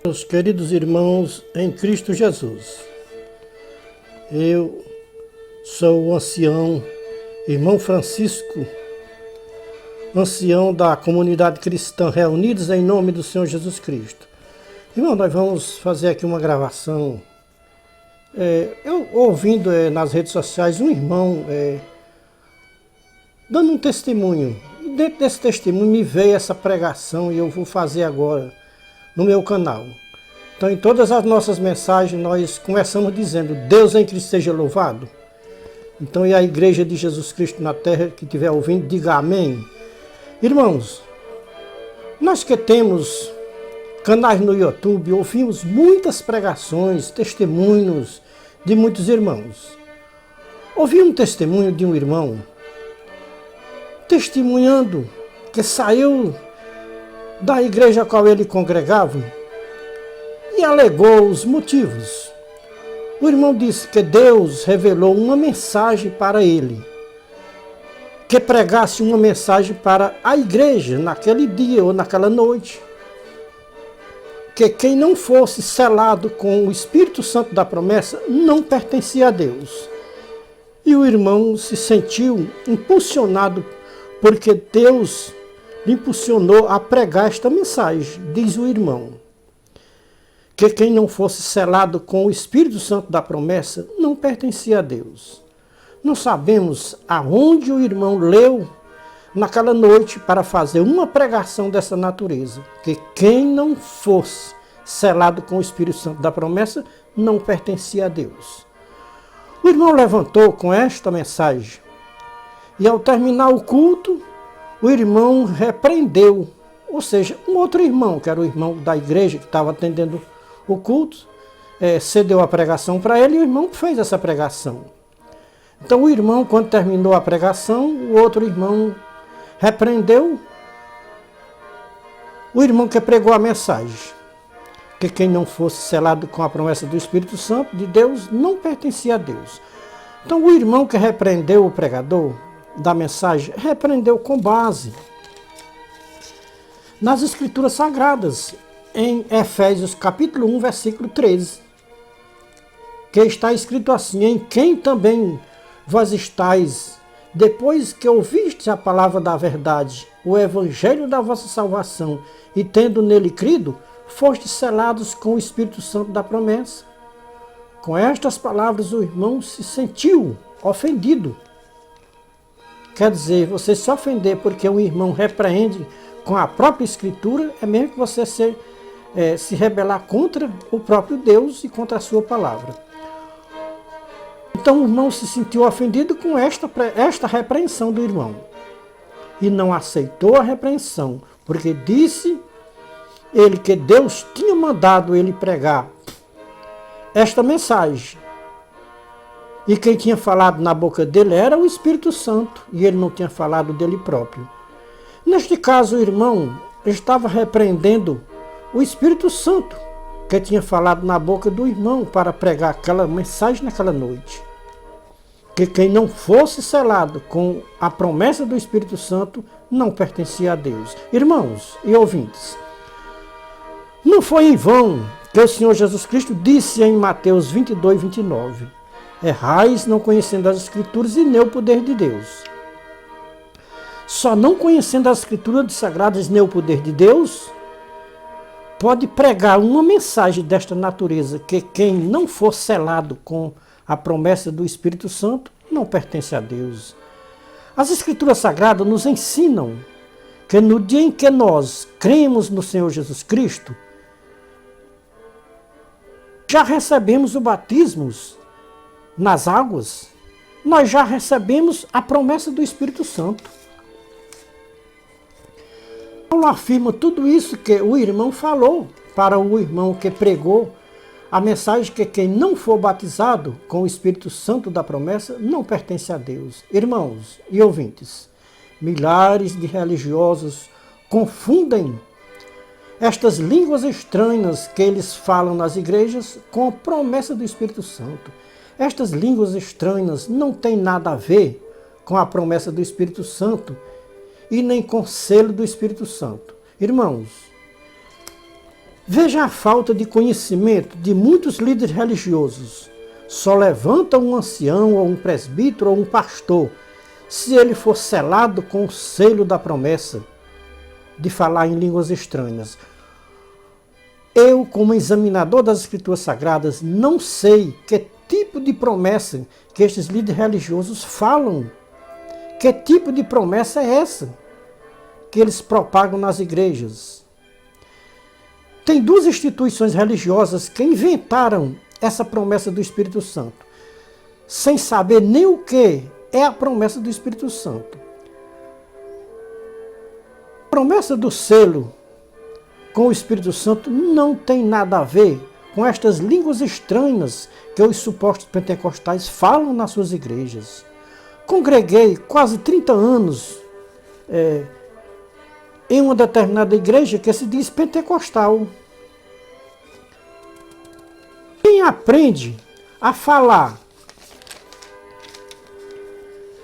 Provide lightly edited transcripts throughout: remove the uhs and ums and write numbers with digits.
Meus queridos irmãos em Cristo Jesus, eu sou o ancião, irmão Francisco, ancião da comunidade cristã reunidos em nome do Senhor Jesus Cristo. Irmão, nós vamos fazer aqui uma gravação. Eu ouvindo nas redes sociais um irmão dando um testemunho. E dentro desse testemunho me veio essa pregação e eu vou fazer agora no meu canal. Então, em todas as nossas mensagens, nós começamos dizendo: Deus em Cristo seja louvado. Então, e a igreja de Jesus Cristo na terra que estiver ouvindo, diga amém. Irmãos, nós que temos canais no YouTube, ouvimos muitas pregações, testemunhos de muitos irmãos. Ouvi um testemunho de um irmão testemunhando que saiu da igreja a qual ele congregava e alegou os motivos. O irmão disse que Deus revelou uma mensagem para ele, que pregasse uma mensagem para a igreja naquele dia ou naquela noite, que quem não fosse selado com o Espírito Santo da promessa não pertencia a Deus. E o irmão se sentiu impulsionado porque Deus lhe impulsionou a pregar esta mensagem. Diz o irmão que quem não fosse selado com o Espírito Santo da promessa não pertencia a Deus. Não sabemos aonde o irmão leu naquela noite para fazer uma pregação dessa natureza, que quem não fosse selado com o Espírito Santo da promessa não pertencia a Deus. O irmão levantou com esta mensagem e ao terminar o culto, o irmão repreendeu, ou seja, um outro irmão, que era o irmão da igreja que estava atendendo o culto, cedeu a pregação para ele e o irmão fez essa pregação. Então o irmão, quando terminou a pregação, o outro irmão repreendeu o irmão que pregou a mensagem, que quem não fosse selado com a promessa do Espírito Santo de Deus não pertencia a Deus. Então o irmão que repreendeu o pregador da mensagem, repreendeu com base nas Escrituras Sagradas, em Efésios capítulo 1, versículo 13, que está escrito assim: em quem também vós estáis, depois que ouvistes a palavra da verdade, o evangelho da vossa salvação, e tendo nele crido, fostes selados com o Espírito Santo da promessa. Com estas palavras o irmão se sentiu ofendido. Quer dizer, você se ofender porque um irmão repreende com a própria Escritura, é mesmo que você se rebelar contra o próprio Deus e contra a sua palavra. Então o irmão se sentiu ofendido com esta repreensão do irmão. E não aceitou a repreensão, porque disse ele que Deus tinha mandado ele pregar esta mensagem. E quem tinha falado na boca dele era o Espírito Santo, e ele não tinha falado dele próprio. Neste caso, o irmão estava repreendendo o Espírito Santo, que tinha falado na boca do irmão para pregar aquela mensagem naquela noite. Que quem não fosse selado com a promessa do Espírito Santo não pertencia a Deus. Irmãos e ouvintes, não foi em vão que o Senhor Jesus Cristo disse em Mateus 22, 29, errais não conhecendo as Escrituras e nem o poder de Deus. Só não conhecendo as Escrituras sagradas nem o poder de Deus pode pregar uma mensagem desta natureza, que quem não for selado com a promessa do Espírito Santo não pertence a Deus. As Escrituras Sagradas nos ensinam que no dia em que nós cremos no Senhor Jesus Cristo, já recebemos o batismo nas águas, nós já recebemos a promessa do Espírito Santo. Paulo afirma tudo isso que o irmão falou para o irmão que pregou a mensagem, que quem não for batizado com o Espírito Santo da promessa não pertence a Deus. Irmãos e ouvintes, milhares de religiosos confundem estas línguas estranhas que eles falam nas igrejas com a promessa do Espírito Santo. Estas línguas estranhas não têm nada a ver com a promessa do Espírito Santo e nem com o selo do Espírito Santo. Irmãos, Veja a falta de conhecimento de muitos líderes religiosos. Só levanta um ancião ou um presbítero ou um pastor se ele for selado com o selo da promessa de falar em línguas estranhas. Eu, como examinador das Escrituras Sagradas, não sei que tipo de promessa que estes líderes religiosos falam. Que tipo de promessa é essa que eles propagam nas igrejas? Tem duas instituições religiosas que inventaram essa promessa do Espírito Santo, sem saber nem o que é a promessa do Espírito Santo. A promessa do selo com o Espírito Santo não tem nada a ver com estas línguas estranhas que os supostos pentecostais falam nas suas igrejas. Congreguei quase 30 anos em uma determinada igreja que se diz pentecostal. Quem aprende a falar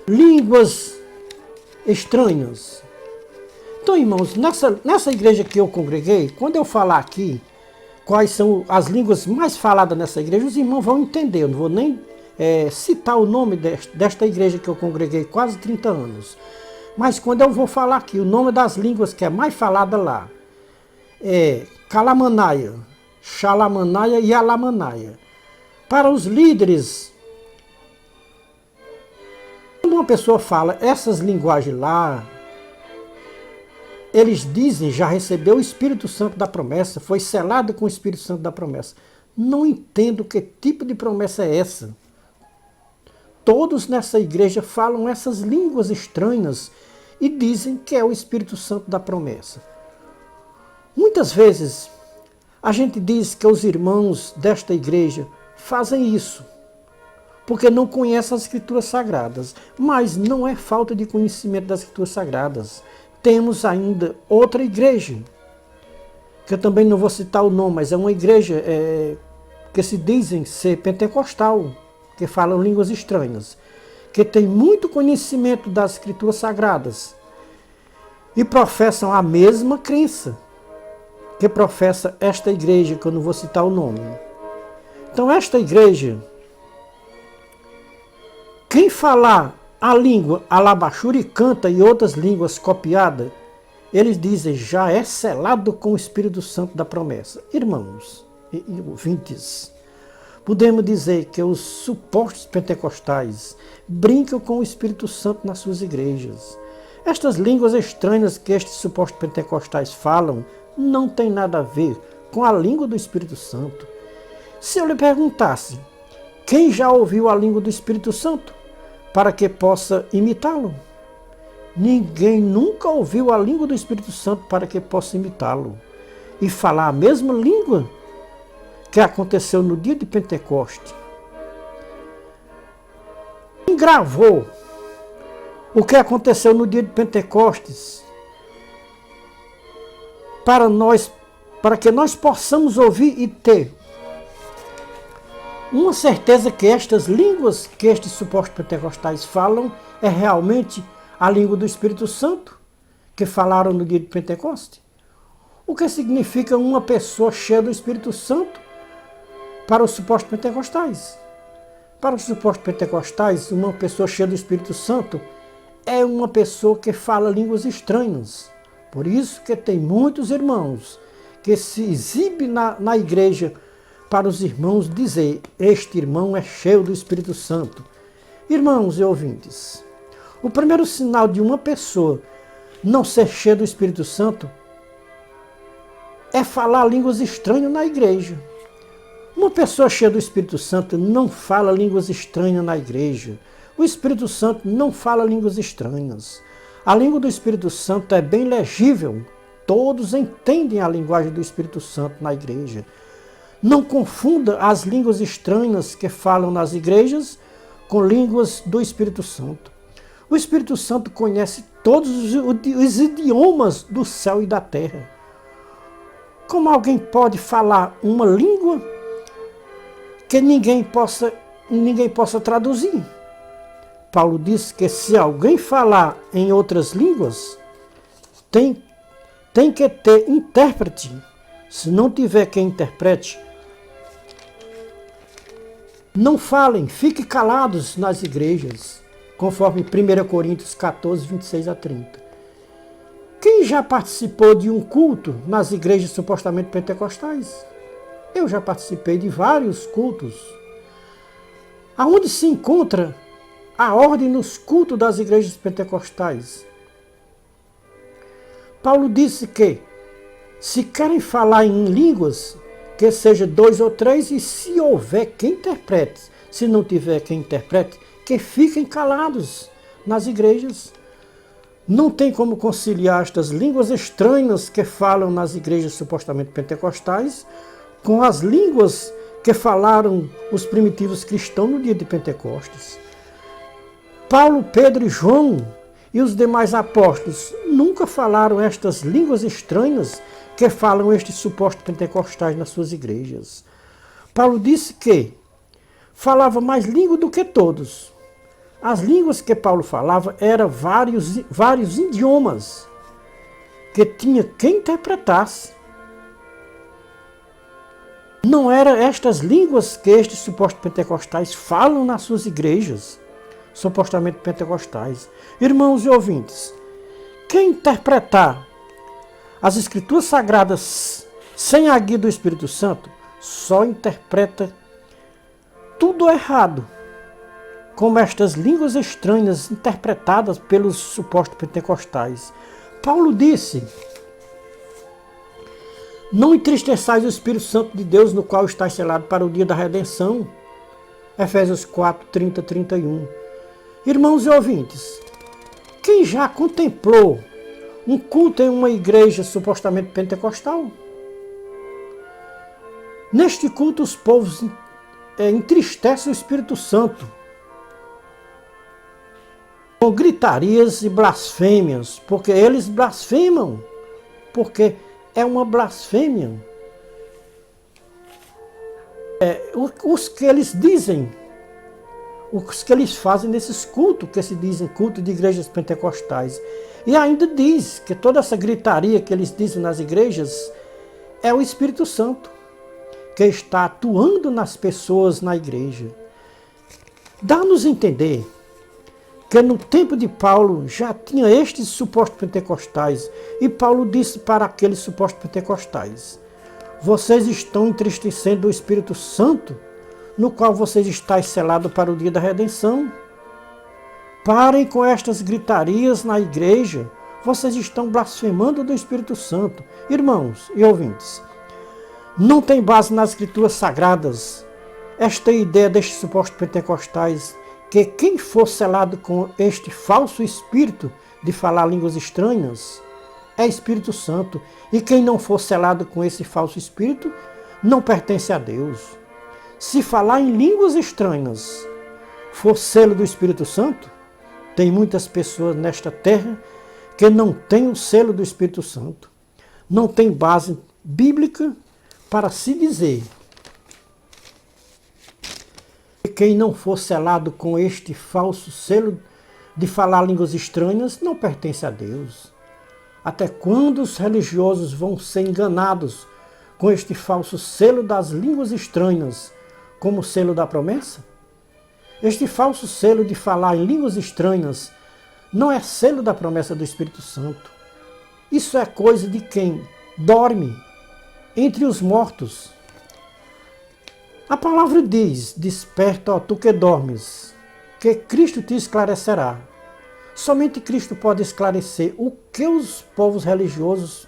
línguas estranhas? Então, irmãos, nessa igreja que eu congreguei, quando eu falar aqui quais são as línguas mais faladas nessa igreja, os irmãos vão entender. Eu não vou nem citar o nome desta igreja que eu congreguei quase 30 anos. Mas quando eu vou falar aqui o nome das línguas que é mais falada lá, é Calamanaia, Xalamanaia e Alamanaia. Para os líderes, quando uma pessoa fala essas linguagens lá, eles dizem já recebeu o Espírito Santo da promessa, foi selado com o Espírito Santo da promessa. Não entendo que tipo de promessa é essa. Todos nessa igreja falam essas línguas estranhas e dizem que é o Espírito Santo da promessa. Muitas vezes a gente diz que os irmãos desta igreja fazem isso porque não conhecem as Escrituras Sagradas, mas não é falta de conhecimento das Escrituras Sagradas. Temos ainda outra igreja, que eu também não vou citar o nome, mas é uma igreja que se dizem ser pentecostal, que falam línguas estranhas, que tem muito conhecimento das Escrituras Sagradas e professam a mesma crença que professa esta igreja, que eu não vou citar o nome. Então esta igreja, quem falar a língua alabaxuricanta e outras línguas copiadas, eles dizem, já é selado com o Espírito Santo da promessa. Irmãos e ouvintes, podemos dizer que os supostos pentecostais brincam com o Espírito Santo nas suas igrejas. Estas línguas estranhas que estes supostos pentecostais falam não tem nada a ver com a língua do Espírito Santo. Se eu lhe perguntasse, quem já ouviu a língua do Espírito Santo para que possa imitá-lo? Ninguém nunca ouviu a língua do Espírito Santo para que possa imitá-lo e falar a mesma língua que aconteceu no dia de Pentecoste. Quem gravou o que aconteceu no dia de Pentecostes para que nós possamos ouvir e ter uma certeza que estas línguas que estes supostos pentecostais falam é realmente a língua do Espírito Santo que falaram no dia de Pentecoste? O que significa uma pessoa cheia do Espírito Santo para os supostos pentecostais? Para os supostos pentecostais, uma pessoa cheia do Espírito Santo é uma pessoa que fala línguas estranhas. Por isso que tem muitos irmãos que se exibem na igreja para os irmãos dizer, este irmão é cheio do Espírito Santo. Irmãos e ouvintes, o primeiro sinal de uma pessoa não ser cheia do Espírito Santo é falar línguas estranhas na igreja. Uma pessoa cheia do Espírito Santo não fala línguas estranhas na igreja. O Espírito Santo não fala línguas estranhas. A língua do Espírito Santo é bem legível. Todos entendem a linguagem do Espírito Santo na igreja. Não confunda as línguas estranhas que falam nas igrejas com línguas do Espírito Santo. O Espírito Santo conhece todos os idiomas do céu e da terra. Como alguém pode falar uma língua que ninguém possa traduzir? Paulo diz que se alguém falar em outras línguas, tem que ter intérprete Se não tiver quem interprete, não falem, fiquem calados nas igrejas, conforme 1 Coríntios 14, 26 a 30. Quem já participou de um culto nas igrejas supostamente pentecostais? Eu já participei de vários cultos. Aonde se encontra a ordem nos cultos das igrejas pentecostais? Paulo disse que, se querem falar em línguas, que seja 2 ou 3, e se houver quem interprete. Se não tiver quem interprete, que fiquem calados nas igrejas. Não tem como conciliar estas línguas estranhas que falam nas igrejas supostamente pentecostais com as línguas que falaram os primitivos cristãos no dia de Pentecostes. Paulo, Pedro e João e os demais apóstolos nunca falaram estas línguas estranhas que falam estes supostos pentecostais nas suas igrejas. Paulo disse que falava mais língua do que todos. As línguas que Paulo falava eram vários idiomas que tinha quem interpretasse. Não eram estas línguas que estes supostos pentecostais falam nas suas igrejas, supostamente pentecostais. Irmãos e ouvintes, quem interpretar as Escrituras Sagradas sem a guia do Espírito Santo só interpreta tudo errado, como estas línguas estranhas interpretadas pelos supostos pentecostais. Paulo disse: não entristeçais o Espírito Santo de Deus, no qual está selado para o dia da redenção. Efésios 4, 30, 31. Irmãos e ouvintes, quem já contemplou um culto em uma igreja supostamente pentecostal? Neste culto os povos entristecem o Espírito Santo com gritarias e blasfêmias, porque eles blasfemam, porque é uma blasfêmia. Os que eles dizem, os que eles fazem nesses cultos, que se dizem culto de igrejas pentecostais. E ainda diz que toda essa gritaria que eles dizem nas igrejas é o Espírito Santo que está atuando nas pessoas na igreja. Dá-nos a entender que no tempo de Paulo já tinha estes supostos pentecostais, e Paulo disse para aqueles supostos pentecostais: vocês estão entristecendo o Espírito Santo, no qual vocês estão selados para o dia da redenção. Parem com estas gritarias na igreja, vocês estão blasfemando do Espírito Santo. Irmãos e ouvintes, não tem base nas Escrituras Sagradas esta ideia destes supostos pentecostais, que quem for selado com este falso espírito de falar línguas estranhas é Espírito Santo, e quem não for selado com esse falso espírito não pertence a Deus. Se falar em línguas estranhas for selo do Espírito Santo, tem muitas pessoas nesta terra que não têm o selo do Espírito Santo. Não tem base bíblica para se dizer que quem não for selado com este falso selo de falar línguas estranhas não pertence a Deus. Até quando os religiosos vão ser enganados com este falso selo das línguas estranhas como selo da promessa? Este falso selo de falar em línguas estranhas não é selo da promessa do Espírito Santo. Isso é coisa de quem dorme entre os mortos. A palavra diz: desperta, ó tu que dormes, que Cristo te esclarecerá. Somente Cristo pode esclarecer o que os povos religiosos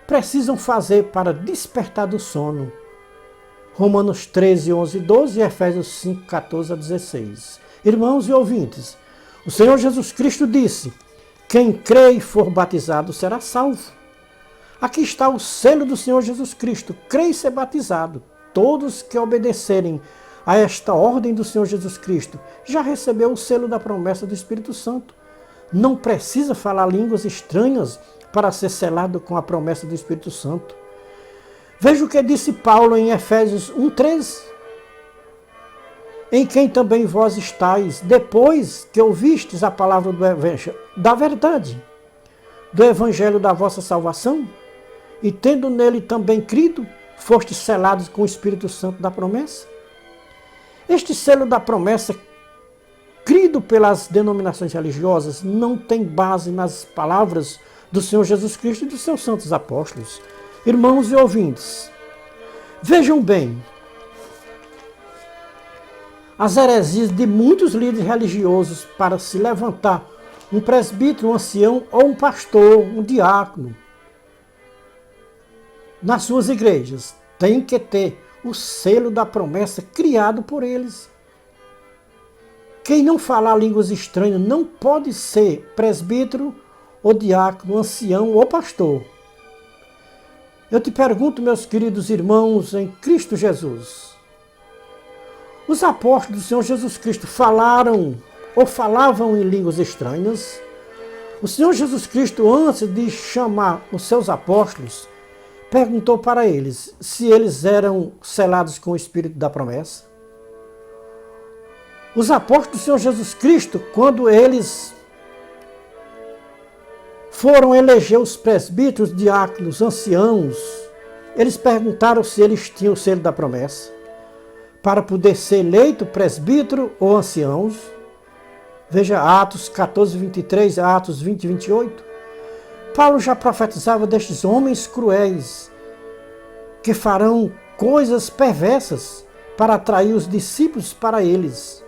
precisam fazer para despertar do sono. Romanos 13, 11 e 12 e Efésios 5, 14 a 16. Irmãos e ouvintes, o Senhor Jesus Cristo disse: quem crê e for batizado será salvo. Aqui está o selo do Senhor Jesus Cristo: crê e ser batizado. Todos que obedecerem a esta ordem do Senhor Jesus Cristo já recebeu o selo da promessa do Espírito Santo. Não precisa falar línguas estranhas para ser selado com a promessa do Espírito Santo. Veja o que disse Paulo em Efésios 1,13. Em quem também vós estáis, depois que ouvistes a palavra do evangelho, da verdade, do evangelho da vossa salvação, e tendo nele também crido, fostes selados com o Espírito Santo da promessa? Este selo da promessa, crido pelas denominações religiosas, não tem base nas palavras do Senhor Jesus Cristo e dos seus santos apóstolos. Irmãos e ouvintes, vejam bem as heresias de muitos líderes religiosos para se levantar um presbítero, um ancião ou um pastor, um diácono. Nas suas igrejas tem que ter o selo da promessa criado por eles. Quem não falar línguas estranhas não pode ser presbítero ou diácono, ancião ou pastor. Eu te pergunto, meus queridos irmãos em Cristo Jesus, os apóstolos do Senhor Jesus Cristo falaram ou falavam em línguas estranhas? O Senhor Jesus Cristo, antes de chamar os seus apóstolos, perguntou para eles se eles eram selados com o Espírito da promessa. Os apóstolos do Senhor Jesus Cristo, quando eles foram eleger os presbíteros, diáconos, anciãos, eles perguntaram se eles tinham o selo da promessa para poder ser eleito presbítero ou anciãos. Veja Atos 14, 23, Atos 20, 28. Paulo já profetizava destes homens cruéis que farão coisas perversas para atrair os discípulos para eles.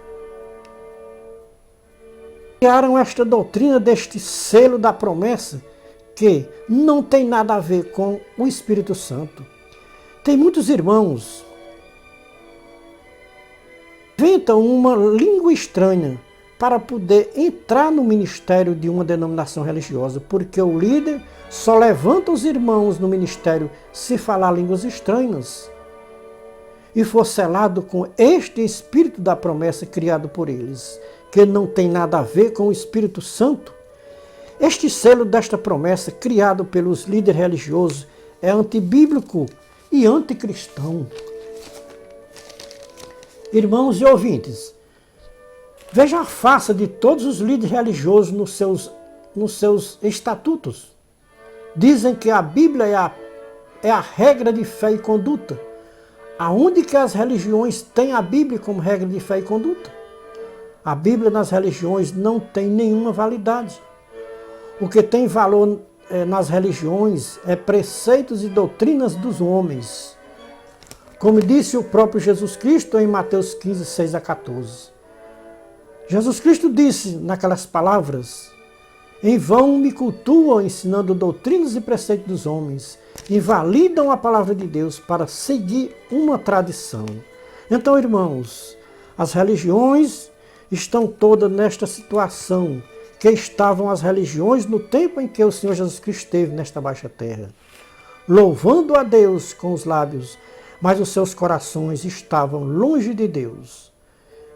Criaram esta doutrina deste selo da promessa que não tem nada a ver com o Espírito Santo. Tem muitos irmãos que inventam uma língua estranha para poder entrar no ministério de uma denominação religiosa, porque o líder só levanta os irmãos no ministério se falar línguas estranhas e for selado com este Espírito da promessa criado por eles, que não tem nada a ver com o Espírito Santo. Este selo desta promessa, criado pelos líderes religiosos, é antibíblico e anticristão. Irmãos e ouvintes, veja a farsa de todos os líderes religiosos nos seus estatutos. Dizem que a Bíblia é a regra de fé e conduta. Aonde que as religiões têm a Bíblia como regra de fé e conduta? A Bíblia nas religiões não tem nenhuma validade. O que tem valor nas religiões é preceitos e doutrinas dos homens. Como disse o próprio Jesus Cristo em Mateus 15, 6 a 14. Jesus Cristo disse naquelas palavras: em vão me cultuam ensinando doutrinas e preceitos dos homens, invalidam a palavra de Deus para seguir uma tradição. Então, irmãos, as religiões estão todas nesta situação que estavam as religiões no tempo em que o Senhor Jesus Cristo esteve nesta baixa terra, louvando a Deus com os lábios, mas os seus corações estavam longe de Deus.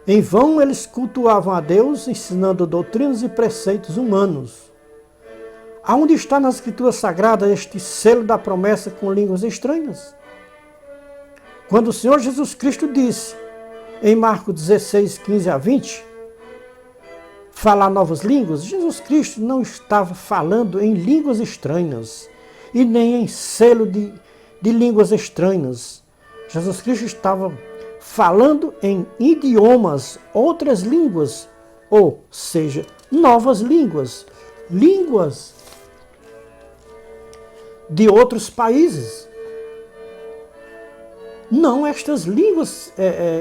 Em vão eles cultuavam a Deus, ensinando doutrinas e preceitos humanos. Aonde está nas Escrituras Sagradas este selo da promessa com línguas estranhas? Quando o Senhor Jesus Cristo disse, em Marcos 16, 15 a 20, falar novas línguas, Jesus Cristo não estava falando em línguas estranhas e nem em selo de línguas estranhas. Jesus Cristo estava falando em idiomas, outras línguas, ou seja, novas línguas, línguas de outros países. Não estas línguas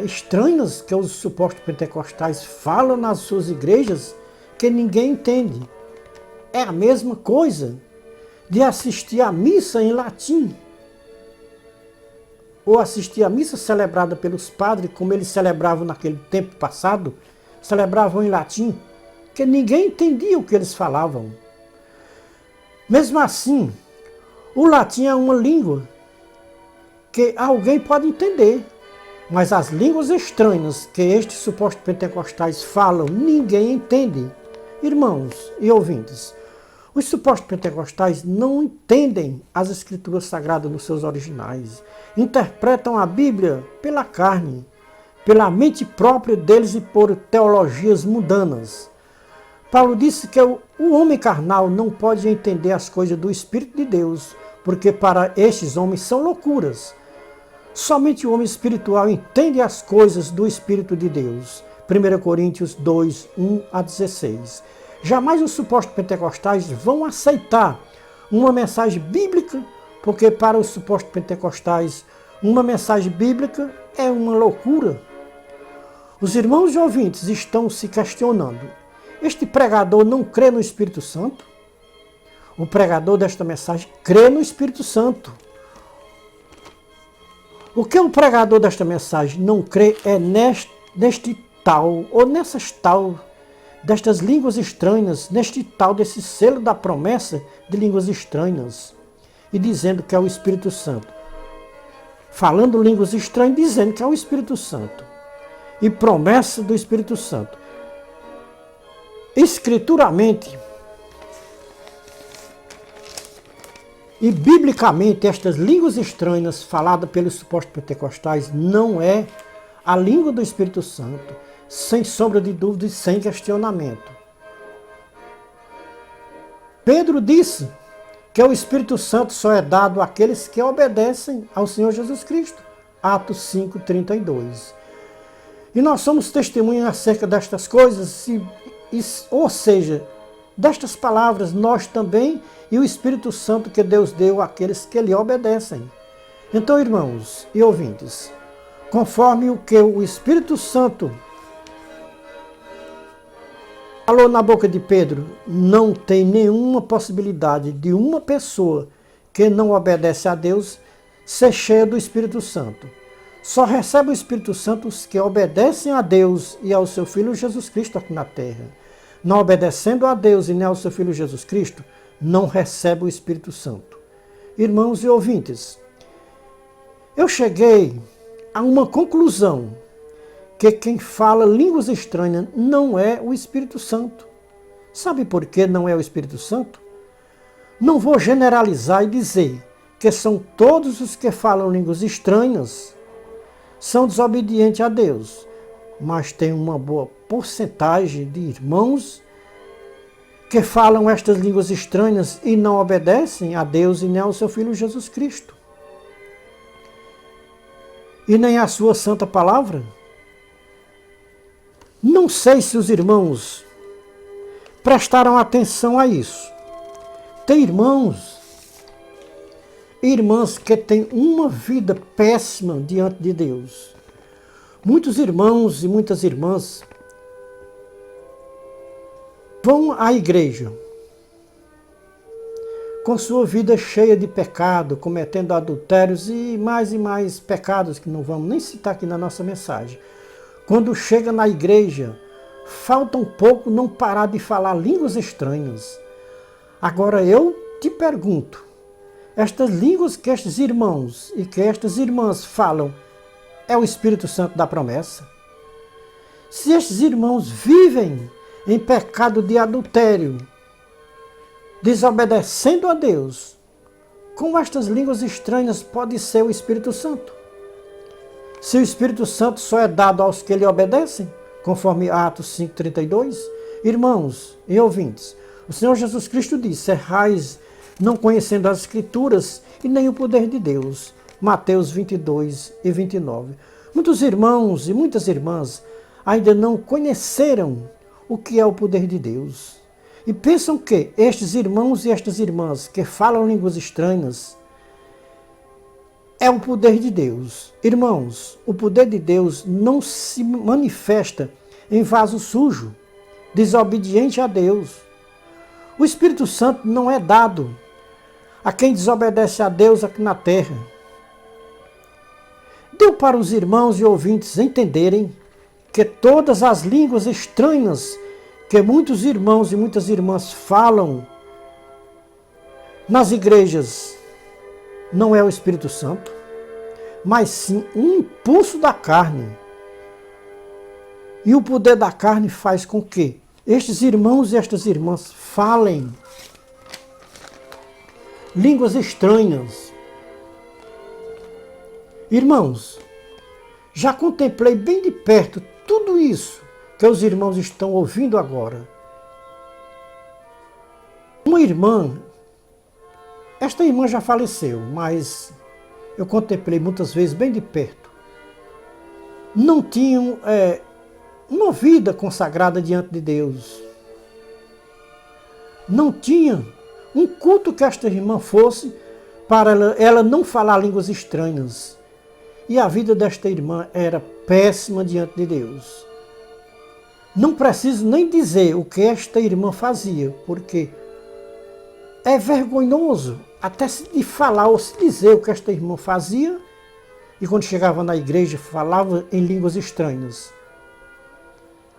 estranhas que os supostos pentecostais falam nas suas igrejas, que ninguém entende. É a mesma coisa de assistir à missa em latim, ou assistir à missa celebrada pelos padres, como eles celebravam naquele tempo passado, celebravam em latim, que ninguém entendia o que eles falavam. Mesmo assim, o latim é uma língua que alguém pode entender, mas as línguas estranhas que estes supostos pentecostais falam, ninguém entende. Irmãos e ouvintes, os supostos pentecostais não entendem as Escrituras Sagradas nos seus originais. Interpretam a Bíblia pela carne, pela mente própria deles e por teologias mundanas. Paulo disse que o homem carnal não pode entender as coisas do Espírito de Deus, porque para estes homens são loucuras. Somente o homem espiritual entende as coisas do Espírito de Deus. 1 Coríntios 2, 1 a 16. Jamais os supostos pentecostais vão aceitar uma mensagem bíblica, porque para os supostos pentecostais uma mensagem bíblica é uma loucura. Os irmãos e ouvintes estão se questionando: este pregador não crê no Espírito Santo? O pregador desta mensagem crê no Espírito Santo. O que o pregador desta mensagem não crê é neste tal, ou nessas tal, destas línguas estranhas, neste tal desse selo da promessa de línguas estranhas, e dizendo que é o Espírito Santo. Falando línguas estranhas, dizendo que é o Espírito Santo. E promessa do Espírito Santo. Escrituramente e biblicamente, estas línguas estranhas faladas pelos supostos pentecostais não é a língua do Espírito Santo, sem sombra de dúvida e sem questionamento. Pedro disse que o Espírito Santo só é dado àqueles que obedecem ao Senhor Jesus Cristo. Atos 5:32. E nós somos testemunhas acerca destas coisas, ou seja, destas palavras, nós também e o Espírito Santo que Deus deu àqueles que lhe obedecem. Então, irmãos e ouvintes, conforme o que o Espírito Santo falou na boca de Pedro, não tem nenhuma possibilidade de uma pessoa que não obedece a Deus ser cheia do Espírito Santo. Só recebe o Espírito Santo os que obedecem a Deus e ao seu Filho Jesus Cristo aqui na terra. Não obedecendo a Deus e nem ao seu Filho Jesus Cristo, não recebe o Espírito Santo. Irmãos e ouvintes, eu cheguei a uma conclusão, que quem fala línguas estranhas não é o Espírito Santo. Sabe por que não é o Espírito Santo? Não vou generalizar e dizer que são todos os que falam línguas estranhas são desobedientes a Deus, mas tem uma boa porcentagem de irmãos que falam estas línguas estranhas e não obedecem a Deus e nem ao seu Filho Jesus Cristo, e nem à sua santa palavra. Não sei se os irmãos prestaram atenção a isso. Tem irmãos e irmãs que têm uma vida péssima diante de Deus. Muitos irmãos e muitas irmãs vão à igreja com sua vida cheia de pecado, cometendo adultérios e mais pecados que não vamos nem citar aqui na nossa mensagem. Quando chega na igreja, falta um pouco não parar de falar línguas estranhas. Agora eu te pergunto, estas línguas que estes irmãos e que estas irmãs falam, é o Espírito Santo da promessa? Se estes irmãos vivem em pecado de adultério, desobedecendo a Deus, como estas línguas estranhas pode ser o Espírito Santo? Se o Espírito Santo só é dado aos que lhe obedecem, conforme Atos 5:32, irmãos e ouvintes, o Senhor Jesus Cristo disse: errais não conhecendo as Escrituras e nem o poder de Deus. Mateus 22:29. Muitos irmãos e muitas irmãs ainda não conheceram o que é o poder de Deus. E pensam que estes irmãos e estas irmãs que falam línguas estranhas é o poder de Deus. Irmãos, o poder de Deus não se manifesta em vaso sujo, desobediente a Deus. O Espírito Santo não é dado a quem desobedece a Deus aqui na terra. Deu para os irmãos e ouvintes entenderem que todas as línguas estranhas que muitos irmãos e muitas irmãs falam nas igrejas não é o Espírito Santo, mas sim um impulso da carne. E o poder da carne faz com que estes irmãos e estas irmãs falem línguas estranhas. Irmãos, já contemplei bem de perto tudo isso que os irmãos estão ouvindo agora. Uma irmã Esta irmã já faleceu, mas eu contemplei muitas vezes bem de perto. Não tinham uma vida consagrada diante de Deus. Não tinha um culto que esta irmã fosse para ela não falar línguas estranhas. E a vida desta irmã era péssima diante de Deus. Não preciso nem dizer o que esta irmã fazia, porque é vergonhoso até de falar ou se dizer o que esta irmã fazia, e quando chegava na igreja falava em línguas estranhas.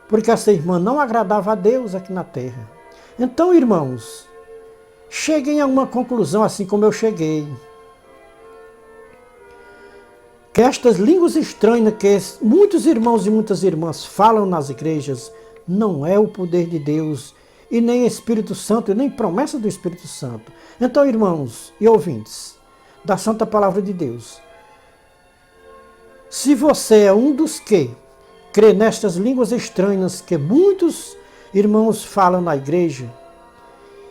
Porque essa irmã não agradava a Deus aqui na terra. Então, irmãos, cheguem a uma conclusão assim como eu cheguei. Que estas línguas estranhas que muitos irmãos e muitas irmãs falam nas igrejas não é o poder de Deus e nem Espírito Santo e nem promessa do Espírito Santo. Então, irmãos e ouvintes da Santa Palavra de Deus, se você é um dos que crê nestas línguas estranhas que muitos irmãos falam na igreja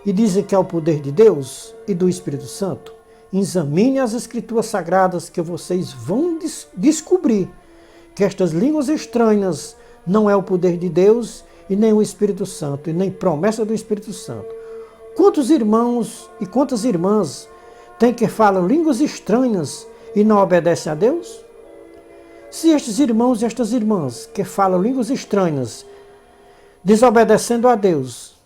e dizem que é o poder de Deus e do Espírito Santo, examine as Escrituras Sagradas que vocês vão descobrir que estas línguas estranhas não é o poder de Deus e nem o Espírito Santo e nem promessa do Espírito Santo. Quantos irmãos e quantas irmãs tem que falam línguas estranhas e não obedecem a Deus? Se estes irmãos e estas irmãs que falam línguas estranhas, desobedecendo a Deus,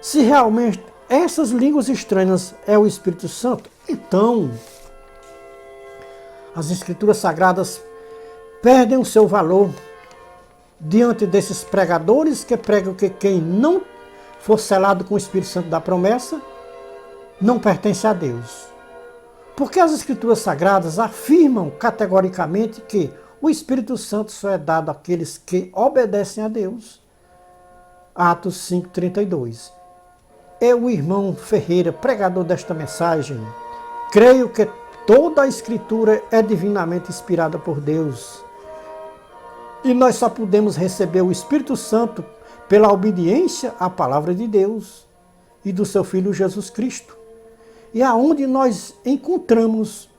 se realmente essas línguas estranhas é o Espírito Santo, então as Escrituras Sagradas perdem o seu valor diante desses pregadores que pregam que quem não for selado com o Espírito Santo da promessa não pertence a Deus. Porque as Escrituras Sagradas afirmam categoricamente que o Espírito Santo só é dado àqueles que obedecem a Deus. Atos 5:32. Eu, irmão Ferreira, pregador desta mensagem, creio que toda a Escritura é divinamente inspirada por Deus. E nós só podemos receber o Espírito Santo pela obediência à palavra de Deus e do seu Filho Jesus Cristo. E aonde nós encontramos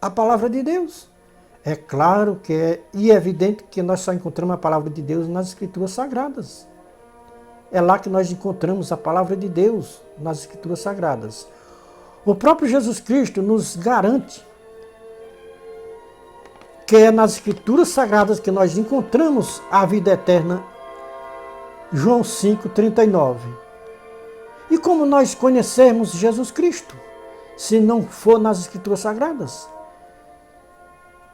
a palavra de Deus? É claro que é evidente que nós só encontramos a palavra de Deus nas Escrituras Sagradas. É lá que nós encontramos a palavra de Deus, nas Escrituras Sagradas. O próprio Jesus Cristo nos garante que é nas Escrituras Sagradas que nós encontramos a vida eterna. João 5:39. E como nós conhecemos Jesus Cristo, se não for nas Escrituras Sagradas?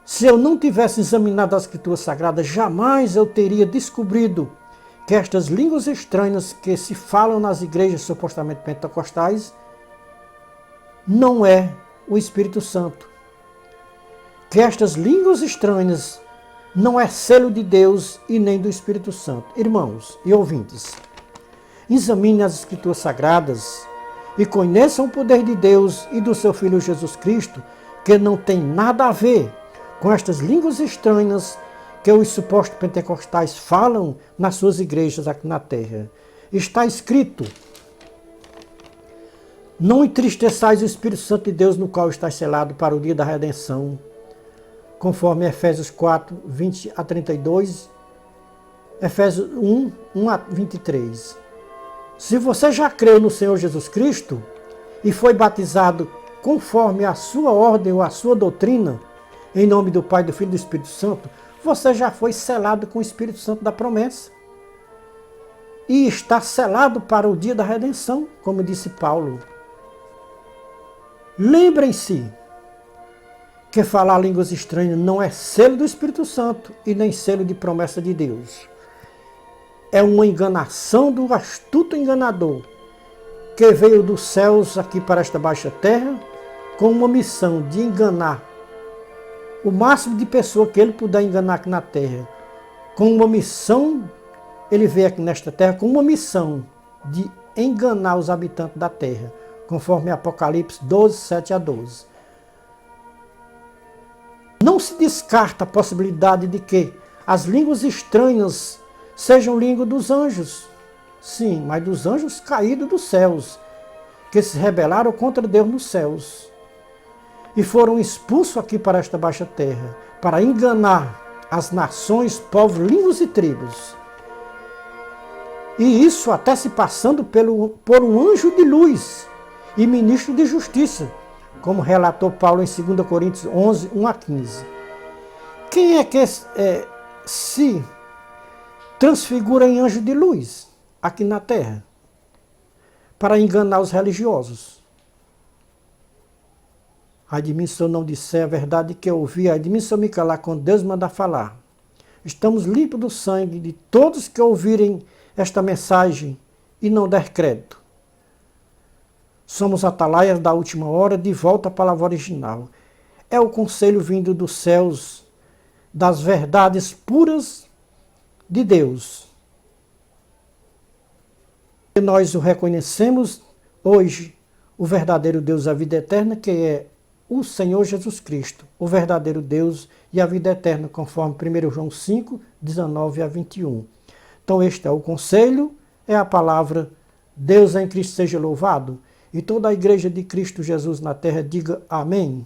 Se eu não tivesse examinado as Escrituras Sagradas, jamais eu teria descobrido que estas línguas estranhas que se falam nas igrejas supostamente pentecostais não é o Espírito Santo. Que estas línguas estranhas não é selo de Deus e nem do Espírito Santo. Irmãos e ouvintes, examine as Escrituras Sagradas e conheçam o poder de Deus e do seu Filho Jesus Cristo, que não tem nada a ver com estas línguas estranhas que os supostos pentecostais falam nas suas igrejas aqui na terra. Está escrito: não entristeçais o Espírito Santo de Deus, no qual está selado para o dia da redenção, conforme Efésios 4, 20 a 32, Efésios 1, 1 a 23. Se você já creu no Senhor Jesus Cristo e foi batizado conforme a sua ordem ou a sua doutrina, em nome do Pai, do Filho e do Espírito Santo, você já foi selado com o Espírito Santo da promessa. E está selado para o dia da redenção, como disse Paulo. Lembrem-se que falar línguas estranhas não é selo do Espírito Santo e nem selo de promessa de Deus. É uma enganação do astuto enganador que veio dos céus aqui para esta baixa terra com uma missão de enganar o máximo de pessoa que ele puder enganar aqui na terra. Com uma missão, ele veio aqui nesta terra com uma missão de enganar os habitantes da terra, conforme Apocalipse 12, 7 a 12. Não se descarta a possibilidade de que as línguas estranhas sejam língua dos anjos. Sim, mas dos anjos caídos dos céus, que se rebelaram contra Deus nos céus e foram expulsos aqui para esta baixa terra, para enganar as nações, povos, línguas e tribos. E isso até se passando por um anjo de luz e ministro de justiça, como relatou Paulo em 2 Coríntios 11, 1 a 15. Quem é que se transfigura em anjo de luz aqui na terra para enganar os religiosos? Ai de mim se eu não disser a verdade que eu ouvi, ai de mim se eu me calar quando Deus manda falar. Estamos limpos do sangue de todos que ouvirem esta mensagem e não der crédito. Somos atalaias da última hora, de volta à palavra original. É o conselho vindo dos céus, das verdades puras de Deus. E nós o reconhecemos hoje, o verdadeiro Deus, a vida eterna, que é o Senhor Jesus Cristo, o verdadeiro Deus e a vida eterna, conforme 1 João 5, 19 a 21. Então este é o conselho, é a palavra, Deus em Cristo seja louvado. E toda a igreja de Cristo Jesus na terra diga amém.